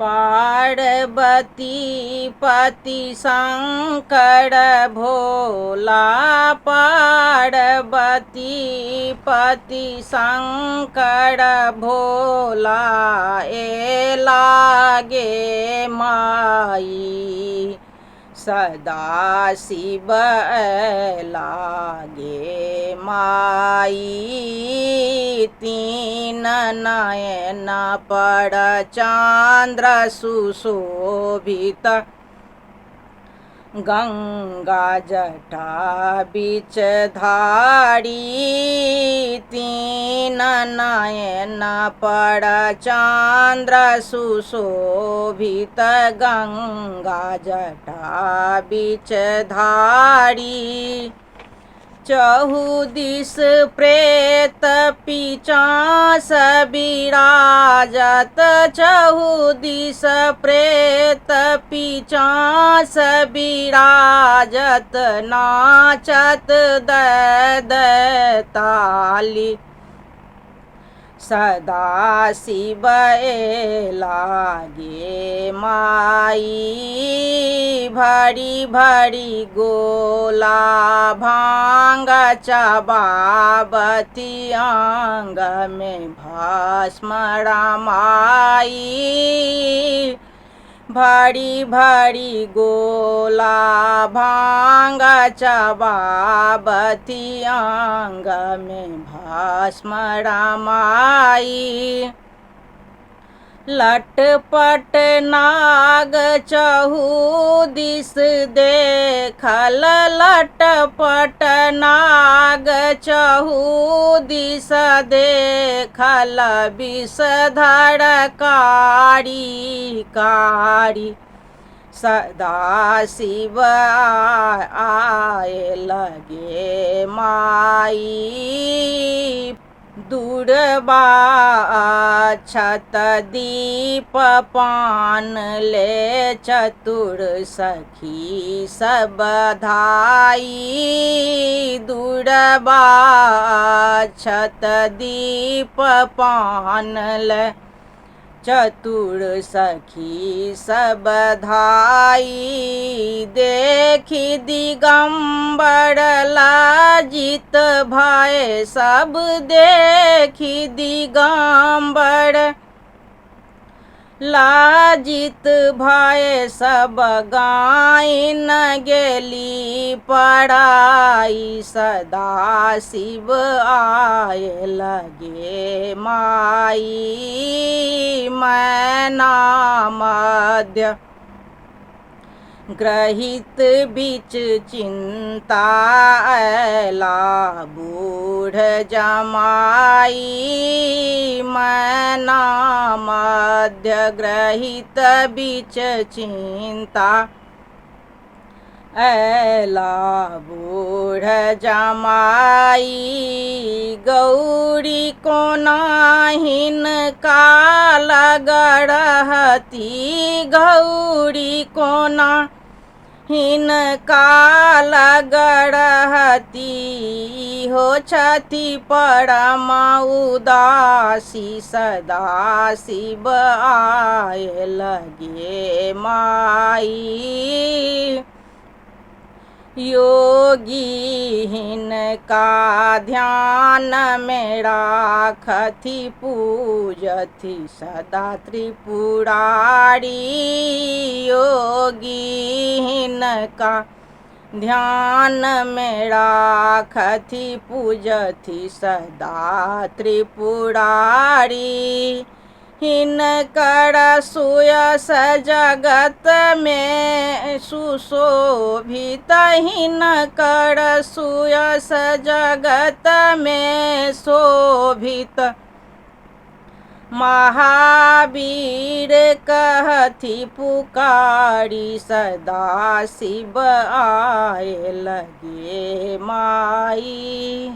पार्वती पति शंकर भोला, पार्वती पति शंकर भोला, ए लागे माई सदा शिव लागे माई। तीन नयन पर चंद्र सुशोभित, गंगा जटा बीच धारी। तीन नयन पर चंद्र सुशोभित, गंगा जटा बीच धारी। चहुदिस प्रेत पिशाच विराजत, चहुदिस प्रेत पिशाच विराजत, नाचत ताली सदा शिव लागे माई। भरी भरी गोला भांग चबावती, अंग में भस्म रमाई। भरी भरी गोला भांग चबावती, अंग में भस्म रमाई। लटपट नाग चहुदिस देखल, लटपट नाग चहुदिस देखल, विषधर कारी कारी। सदा शिव आए लगे माई। दूरबा अक्षत दीप पान ले, चतुर सखी सब धाई। दूरबा अक्षत दीप पान ले, चतुर सखी सब धाई। देखी दिगंबर लाजित भय सब, देखी दिगंबर लाजित भय सब, गायन गेली पराई। सदा शिव आए लगे माई। मैना मध्य ग्रहित बीच चिंता, ऐला बूढ़ जमाई। मैना मध्य ग्रहित बीच चिंता, ऐला बूढ़ जमाई। गौरी को नाहिन काल गढ़हती, गौरी को नाहिन काल गढ़हती। हो छति परम उदासी, सदा शिव आए लगे माई। योगी हिनका ध्यान में राखती, पूजती सदा त्रिपुरारी। योगी हिनका ध्यान में राखती, पूजती सदा त्रिपुरारी। हिनकर सुयस जगत में सुशोभित, हिनकर सुयस जगत में शोभित। महावीर कहती पुकारी, सदा शिव आए लगे माई।